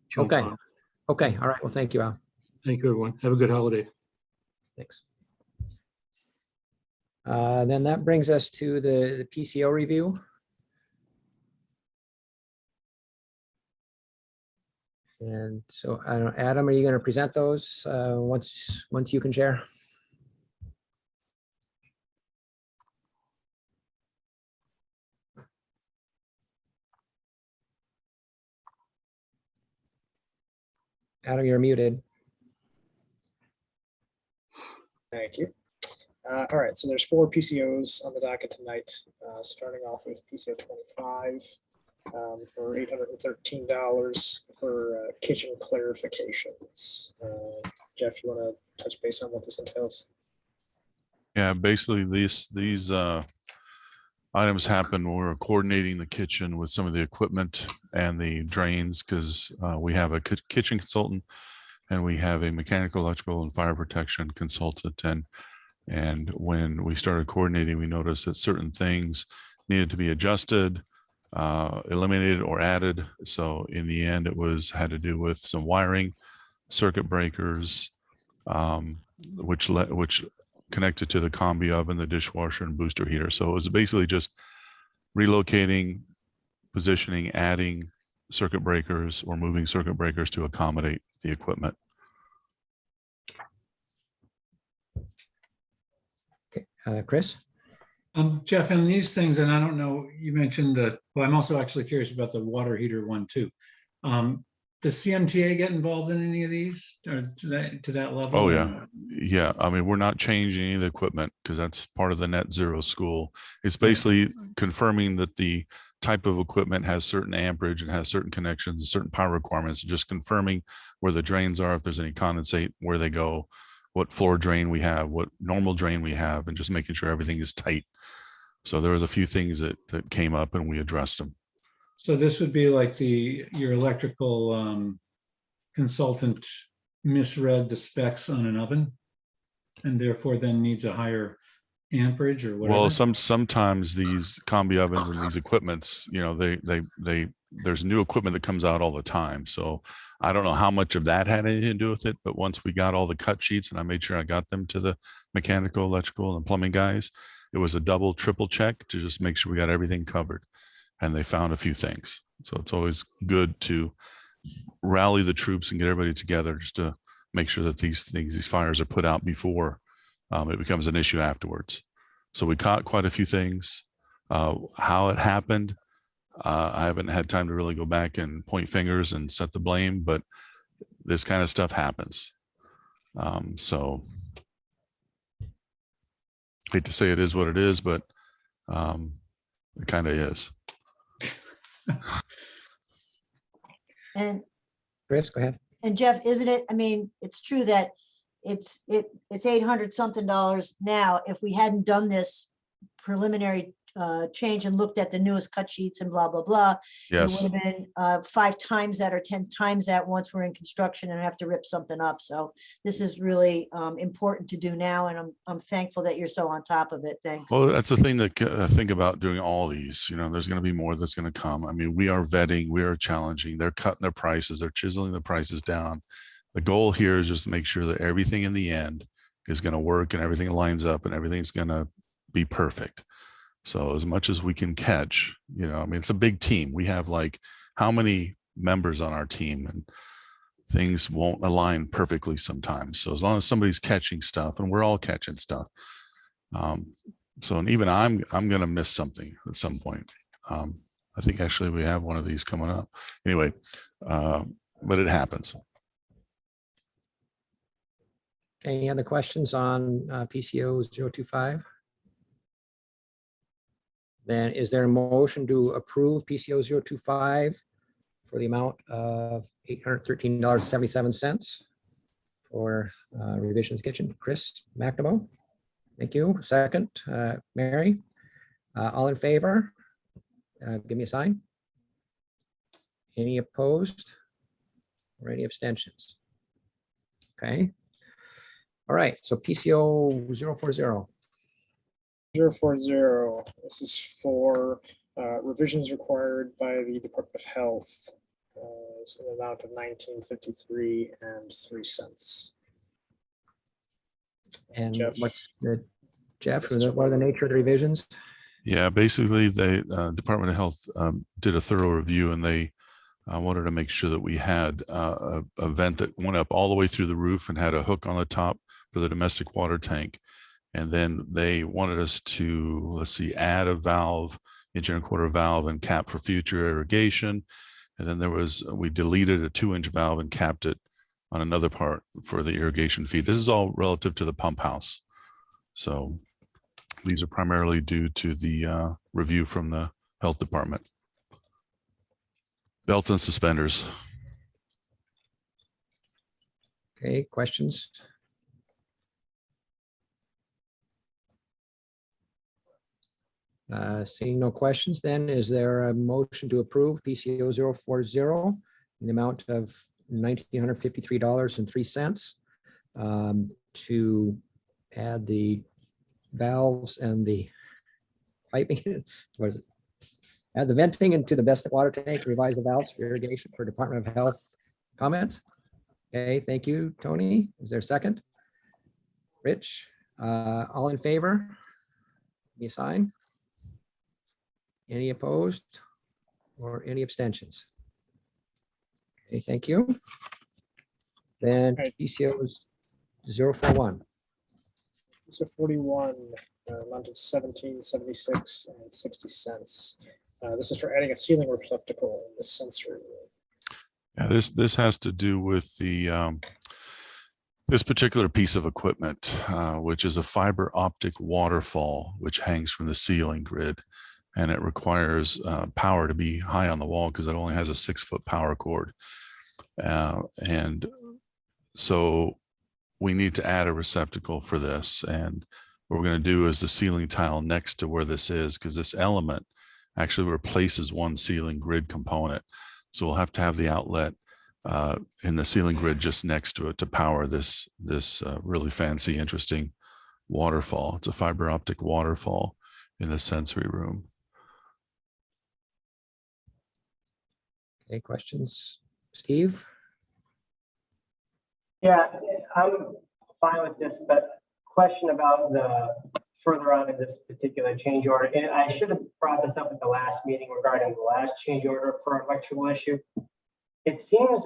jump Okay. on. Okay, all right. Well, thank you, Al. Thank you, everyone. Have a good holiday. Thanks. Then that brings us to the PCO review. And so, I don't know, Adam, are you going to present those once you can share? Adam, you're muted. Thank you. All right, so there's 4 PCOs on the docket tonight, starting off with PCO 25 for $813 for kitchen clarifications. Jeff, you want to touch base on what this entails? Yeah, basically these items happen when we're coordinating the kitchen with some of the equipment and the drains, because we have a kitchen consultant and we have a mechanical, electrical, and fire protection consultant. And when we started coordinating, we noticed that certain things needed to be adjusted, eliminated, or added. So in the end, it had to do with some wiring, circuit breakers, which connected to the combi oven, the dishwasher, and booster heater. So it was basically just relocating, positioning, adding circuit breakers or moving circuit breakers to accommodate the equipment. Chris? Jeff, and these things, and I don't know, you mentioned that, well, I'm also actually curious about the water heater one too. does CMTA get involved in any of these or to that level? Oh, yeah. Yeah. I mean, we're not changing any of the equipment because that's part of the net zero school. It's basically confirming that the type of equipment has certain amperage and has certain connections and certain power requirements, just confirming where the drains are, if there's any condensate, where they go, what floor drain we have, what normal drain we have, and just making sure everything is tight. So there was a few things that came up and we addressed them. So this would be like your electrical consultant misread the specs on an oven and therefore then needs a higher amperage or whatever? Well, sometimes these combi ovens and these equipments, you know, there's new equipment that comes out all the time. So I don't know how much of that had anything to do with it, but once we got all the cut sheets and I made sure I got them to the mechanical, electrical, and plumbing guys, it was a double, triple check to just make sure we got everything covered. And they found a few things. So it's always good to rally the troops and get everybody together just to make sure that these fires are put out before it becomes an issue afterwards. So we caught quite a few things. How it happened, I haven't had time to really go back and point fingers and set the blame, but this kind of stuff happens. So hate to say it is what it is, but it kind of is. And Chris, go ahead. And Jeff, isn't it, I mean, it's true that it's $800 something now. If we hadn't done this preliminary change and looked at the newest cut sheets and blah, blah, blah, Yes. it would have been 5 times that or 10 times that once we're in construction and have to rip something up. So this is really important to do now. And I'm thankful that you're so on top of it. Thanks. Well, that's the thing that I think about doing all these. You know, there's going to be more that's going to come. I mean, we are vetting, we are challenging. They're cutting their prices, they're chiseling the prices down. The goal here is just to make sure that everything in the end is going to work and everything lines up and everything's going to be perfect. So as much as we can catch, you know, I mean, it's a big team. We have like how many members on our team, and things won't align perfectly sometimes. So as long as somebody's catching stuff, and we're all catching stuff. So and even I'm going to miss something at some point. I think actually we have one of these coming up anyway, but it happens. Any other questions on PCO 025? Then is there a motion to approve PCO 025 for the amount of $813.77 for Revisions Kitchen? Chris McNamara, thank you. Second, Mary, all in favor? Give me a sign. Any opposed or any abstentions? Okay. All right, so PCO 040. 040, this is for revisions required by the Department of Health. It's an amount of $19.53 and 3 cents. And Jeff. what's the, Jeff, This is what are the nature of the revisions? Yeah, basically the Department of Health did a thorough review, and they wanted to make sure that we had a vent that went up all the way through the roof and had a hook on the top for the domestic water tank. And then they wanted us to, let's see, add a valve, inch and a quarter valve and cap for future irrigation. And then we deleted a 2-inch valve and capped it on another part for the irrigation feed. This is all relative to the pump house. So these are primarily due to the review from the health department. Belts and suspenders. Okay, questions? Seeing no questions, then is there a motion to approve PCO 040 in the amount of $1,953.03 to add the valves and the piping, what is it? Add the venting into the best water tank, revise the valves for irrigation for Department of Health comments. Okay, thank you, Tony. Is there a second? Rich, all in favor? Give me a sign. Any opposed or any abstentions? Okay, thank you. Then Right. PCOs 041. So 41, amount of $17.76 and 60 cents. This is for adding a ceiling receptacle in the sensory room. Yeah, this has to do with the this particular piece of equipment, which is a fiber optic waterfall, which hangs from the ceiling grid, and it requires power to be high on the wall because it only has a 6-foot power cord, and so we need to add a receptacle for this. And what we're going to do is the ceiling tile next to where this is, because this element actually replaces one ceiling grid component. So we'll have to have the outlet in the ceiling grid just next to it to power this really fancy, interesting waterfall. It's a fiber optic waterfall in the sensory room. Any questions? Steve? Yeah, I'm fine with this, but question about the further on in this particular change order. And I should have brought this up at the last meeting regarding the last change order for electrical issue. It seems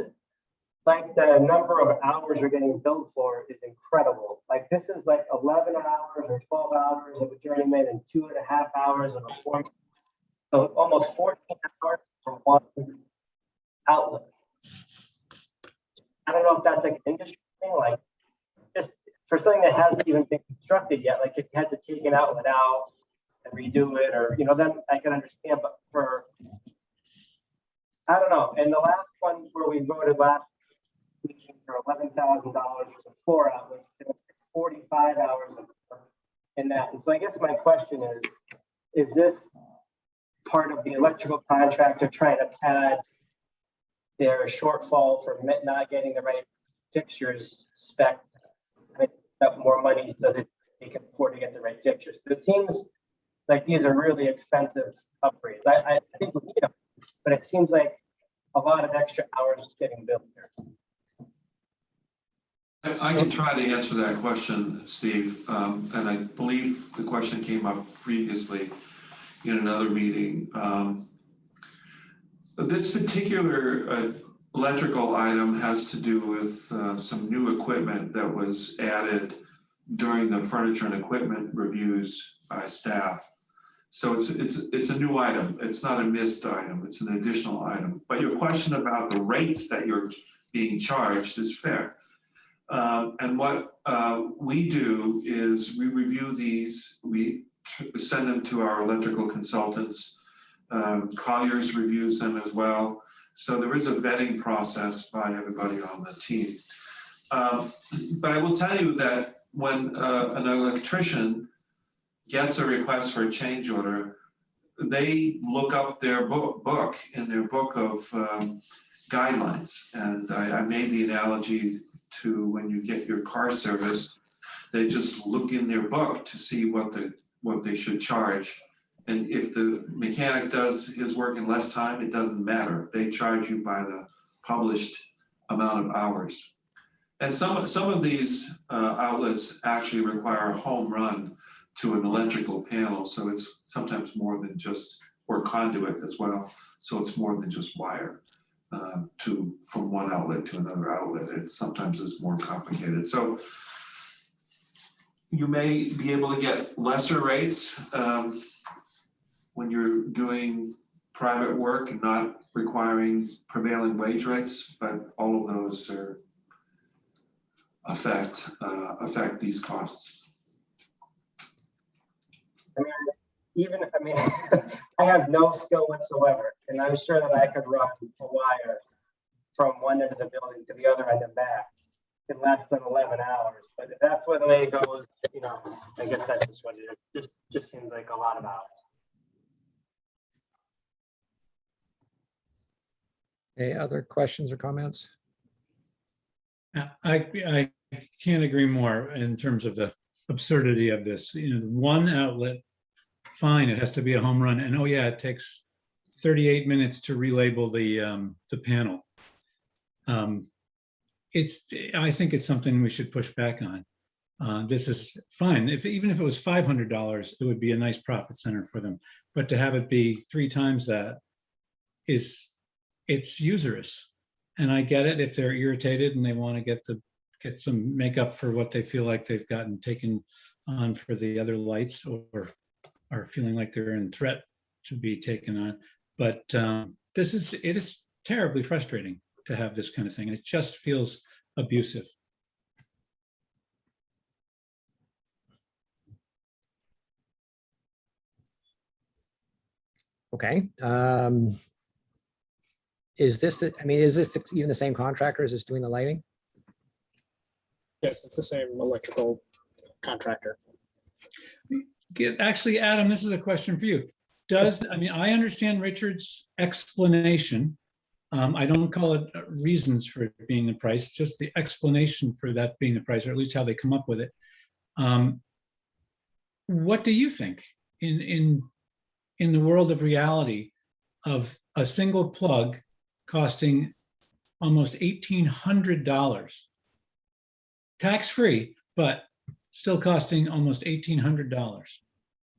like the number of hours we're getting billed for is incredible. Like this is like 11 hours or 12 hours of a journeyman and 2.5 hours of a foreman. So almost 14 hours for one outlet. I don't know if that's like an industry thing, like just for something that hasn't even been constructed yet, like if you had to take an outlet out and redo it, or, you know, then I can understand, but for, I don't know. And the last one where we voted last week for $11,000 for the 4 outlets, it was 45 hours of work in that. And so I guess my question is this part of the electrical contractor trying to pad their shortfall for not getting the right fixtures spec up more money so that they can afford to get the right fixtures? It seems like these are really expensive upgrades. I think we need them, but it seems like a lot of extra hours getting built here. I can try to answer that question, Steve. And I believe the question came up previously in another meeting. But this particular electrical item has to do with some new equipment that was added during the furniture and equipment reviews by staff. So it's a new item. It's not a missed item. It's an additional item. But your question about the rates that you're being charged is fair. And what we do is we review these. We send them to our electrical consultants. Colliers reviews them as well. So there is a vetting process by everybody on the team. But I will tell you that when an electrician gets a request for a change order, they look up their book in their book of guidelines. And I made the analogy to when you get your car serviced, they just look in their book to see what they should charge. And if the mechanic does his work in less time, it doesn't matter. They charge you by the published amount of hours. And some of these outlets actually require a home run to an electrical panel. So it's sometimes more than just, or conduit as well. So it's more than just wire from one outlet to another outlet. It sometimes is more complicated. So you may be able to get lesser rates when you're doing private work and not requiring prevailing wage rates, but all of those affect these costs. I have no skill whatsoever, and I'm sure that I could run a wire from one end of the building to the other end and back in less than 11 hours. But if that's where the way it goes, you know, I guess that's just what it is. Just seems like a lot of hours. Any other questions or comments? I can't agree more in terms of the absurdity of this. You know, one outlet, fine, it has to be a home run, and oh yeah, it takes 38 minutes to relabel the panel. I think it's something we should push back on. This is fine. Even if it was $500, it would be a nice profit center for them. But to have it be 3 times that it's usurious. And I get it if they're irritated and they want to get some makeup for what they feel like they've gotten taken on for the other lights, or are feeling like they're in threat to be taken on. But it is terribly frustrating. to have this kind of thing. And it just feels abusive. Okay. Is this, I mean, is this even the same contractor as is doing the lighting? Yes, it's the same electrical contractor. Actually, Adam, this is a question for you. I mean, I understand Richard's explanation. I don't call it reasons for it being the price, just the explanation for that being the price, or at least how they come up with it. What do you think in the world of reality of a single plug costing almost $1,800, tax-free, but still costing almost $1,800?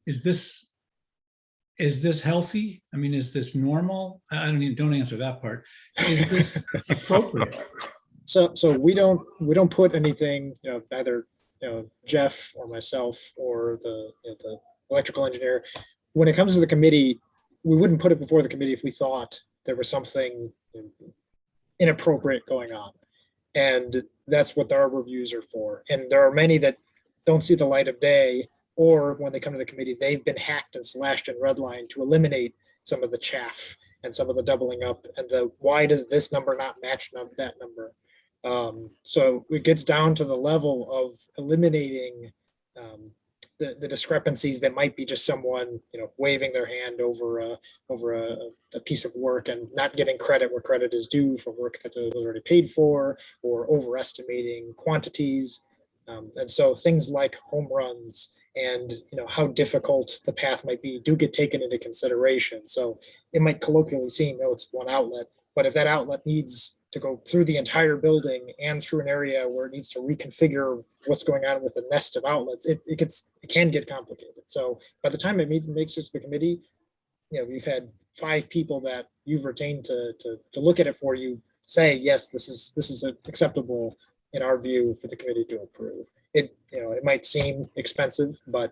Is this healthy? I mean, is this normal? Don't answer that part. Is this appropriate? So we don't put anything, either, Jeff or myself or the electrical engineer. When it comes to the committee, we wouldn't put it before the committee if we thought there was something inappropriate going on. And that's what our reviews are for. And there are many that don't see the light of day, or when they come to the committee, they've been hacked and slashed and redlined to eliminate some of the chaff and some of the doubling up and the why does this number not match that number. So it gets down to the level of eliminating the discrepancies that might be just someone waving their hand over a piece of work and not getting credit where credit is due for work that was already paid for, or overestimating quantities. And so things like home runs and how difficult the path might be do get taken into consideration. So it might colloquially seem, it's one outlet, but if that outlet needs to go through the entire building and through an area where it needs to reconfigure what's going on with the nest of outlets, it can get complicated. So by the time it makes it to the committee, we've had 5 people that you've retained to look at it for you say, yes, this is acceptable in our view for the committee to approve. It might seem expensive, but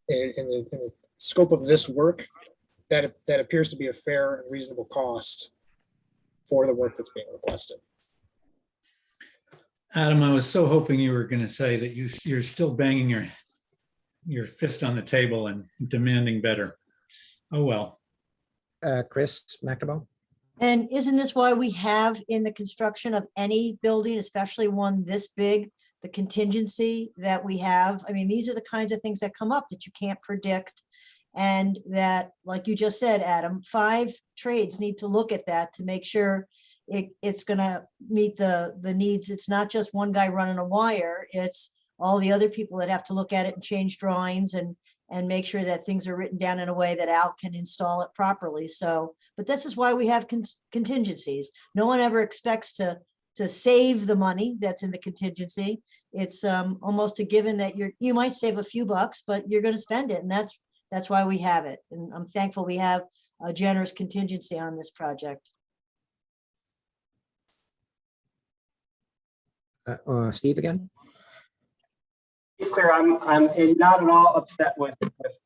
in the scope of this work, that appears to be a fair and reasonable cost for the work that's being requested. Adam, I was so hoping you were going to say that you're still banging your fist on the table and demanding better. Oh, well. Chris McNamara? And isn't this why we have in the construction of any building, especially one this big, the contingency that we have? I mean, these are the kinds of things that come up that you can't predict. And that, like you just said, Adam, 5 trades need to look at that to make sure it's going to meet the needs. It's not just one guy running a wire. It's all the other people that have to look at it and change drawings and make sure that things are written down in a way that Al can install it properly. So, but this is why we have contingencies. No one ever expects to save the money that's in the contingency. It's almost a given that you might save a few bucks, but you're going to spend it. And that's why we have it. And I'm thankful we have a generous contingency on this project. Steve again? To be clear, I'm not at all upset with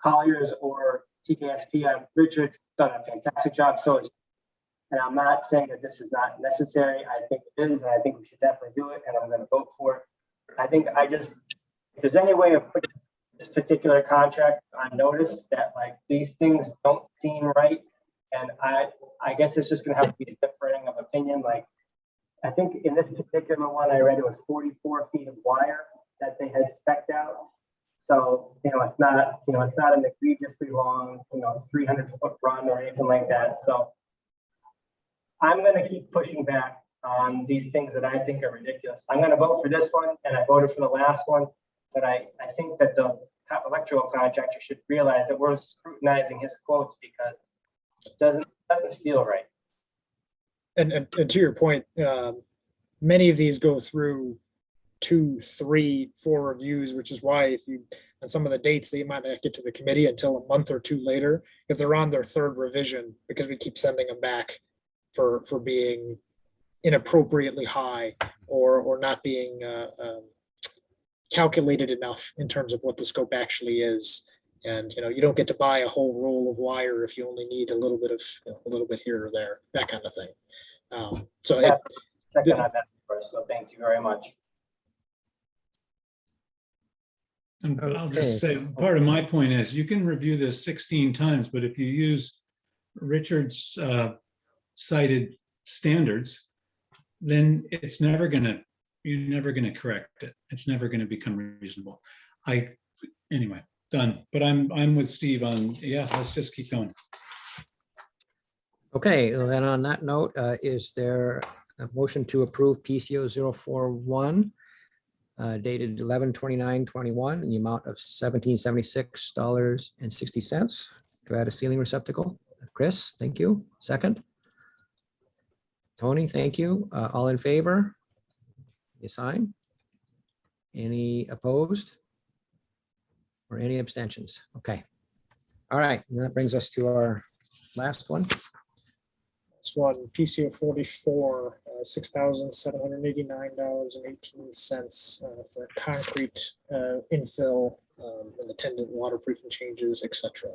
Colliers or TKSP. Richard's done a fantastic job. And I'm not saying that this is not necessary. I think it is, and I think we should definitely do it, and I'm going to vote for it. I think if there's any way of putting this particular contract on notice that like these things don't seem right, and I guess it's just going to have to be a differing of opinion. Like I think in this particular one I read, it was 44 feet of wire that they had spec'd out. So it's not an egregiously long 300-foot run or anything like that. So I'm going to keep pushing back on these things that I think are ridiculous. I'm going to vote for this one, and I voted for the last one. But I think that the electrical contractor should realize that we're scrutinizing his quotes because it doesn't feel right. And to your point, many of these go through 2, 3, 4 reviews, which is why on some of the dates, they might not get to the committee until a month or 2 later, because they're on their 3rd revision, because we keep sending them back for being inappropriately high or not being calculated enough in terms of what the scope actually is. And you don't get to buy a whole roll of wire if you only need a little bit here or there, that kind of thing. So Yeah. Checking on that for us, so thank you very much. And I'll Okay. just say, part of my point is you can review this 16 times, but if you use Richard's cited standards, then you're never gonna correct it. It's never gonna become reasonable. Anyway, done. But I'm with Steve on, yeah, let's just keep going. Okay, well, then on that note, is there a motion to approve PCO 041 dated 11/29/21 in the amount of $1776.60 to add a ceiling receptacle? Chris, thank you. Second. Tony, thank you. All in favor? You sign? Any opposed? Or any abstentions? Okay. All right, and that brings us to our last one. this one, PCO 44, $6,789.18 for concrete infill and attendant waterproofing changes, etc.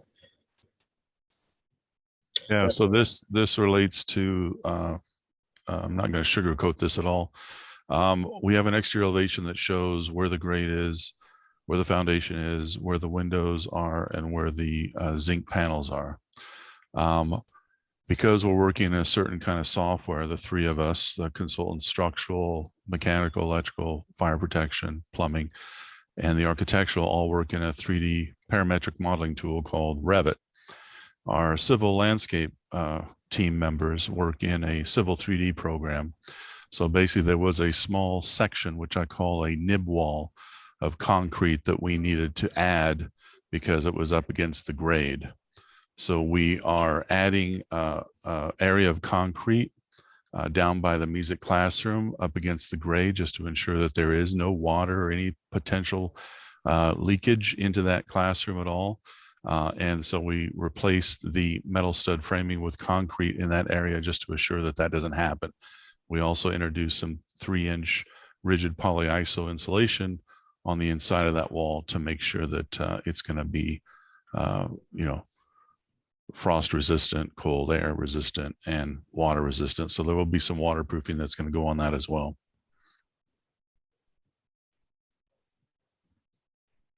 Yeah, so this relates to, I'm not going to sugarcoat this at all. We have an exterior elevation that shows where the grade is, where the foundation is, where the windows are, and where the zinc panels are. Because we're working in a certain kind of software, the three of us, the consultant, structural, mechanical, electrical, fire protection, plumbing, and the architectural all work in a 3D parametric modeling tool called Revit. Our civil landscape team members work in a civil 3D program. So basically there was a small section, which I call a nib wall of concrete that we needed to add because it was up against the grade. So we are adding area of concrete down by the music classroom up against the grade just to ensure that there is no water or any potential leakage into that classroom at all. And so we replaced the metal stud framing with concrete in that area just to assure that that doesn't happen. We also introduced some 3-inch rigid polyiso insulation on the inside of that wall to make sure that it's going to be, frost resistant, cold air resistant, and water resistant. So there will be some waterproofing that's going to go on that as well.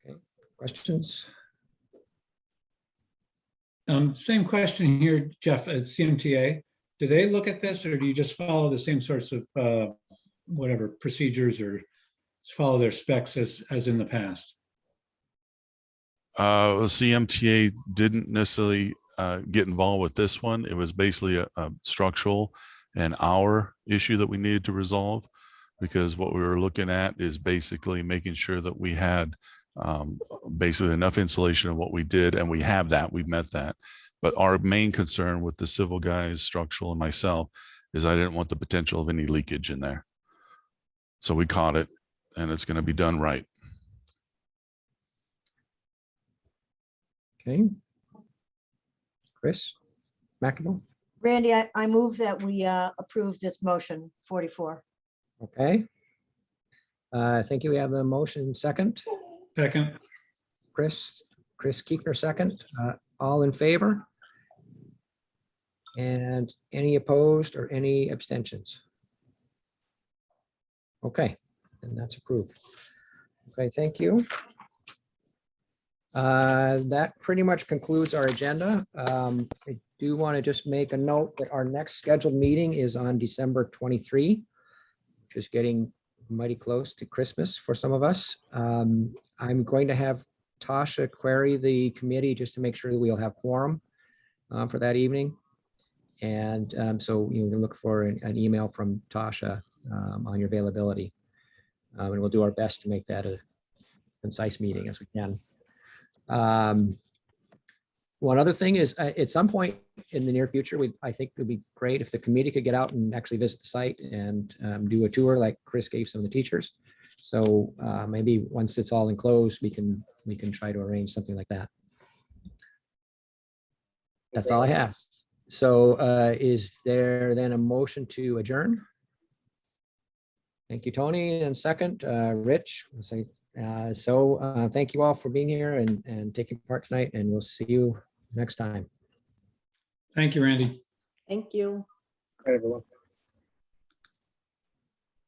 Okay, questions? Same question here, Jeff, at CMTA. Do they look at this, or do you just follow the same sorts of whatever procedures, or follow their specs as in the past? CMTA didn't necessarily get involved with this one. It was basically a structural and hour issue that we needed to resolve, because what we were looking at is basically making sure that we had basically enough insulation of what we did, and we have that, we've met that. But our main concern with the civil guys, structural, and myself is I didn't want the potential of any leakage in there. So we caught it, and it's going to be done right. Okay. Chris McEnroe. Randy, I move that we approve this motion 44. Okay. I think we have the motion second. Second. Chris Kiekner second. All in favor? And any opposed or any abstentions? Okay, and that's approved. Okay, thank you. That pretty much concludes our agenda. I do want to just make a note that our next scheduled meeting is on December 23, which is getting mighty close to Christmas for some of us. I'm going to have Tasha query the committee just to make sure that we'll have quorum for that evening. And so you can look for an email from Tasha on your availability. And we'll do our best to make that a concise meeting as we can. One other thing is at some point in the near future, I think it would be great if the committee could get out and actually visit the site and do a tour like Chris gave some of the teachers. So maybe once it's all enclosed, we can try to arrange something like that. That's all I have. So is there then a motion to adjourn? Thank you, Tony. And second, Rich. Thank you all for being here and taking part tonight, and we'll see you next time. Thank you, Randy. Thank you. All right, everyone.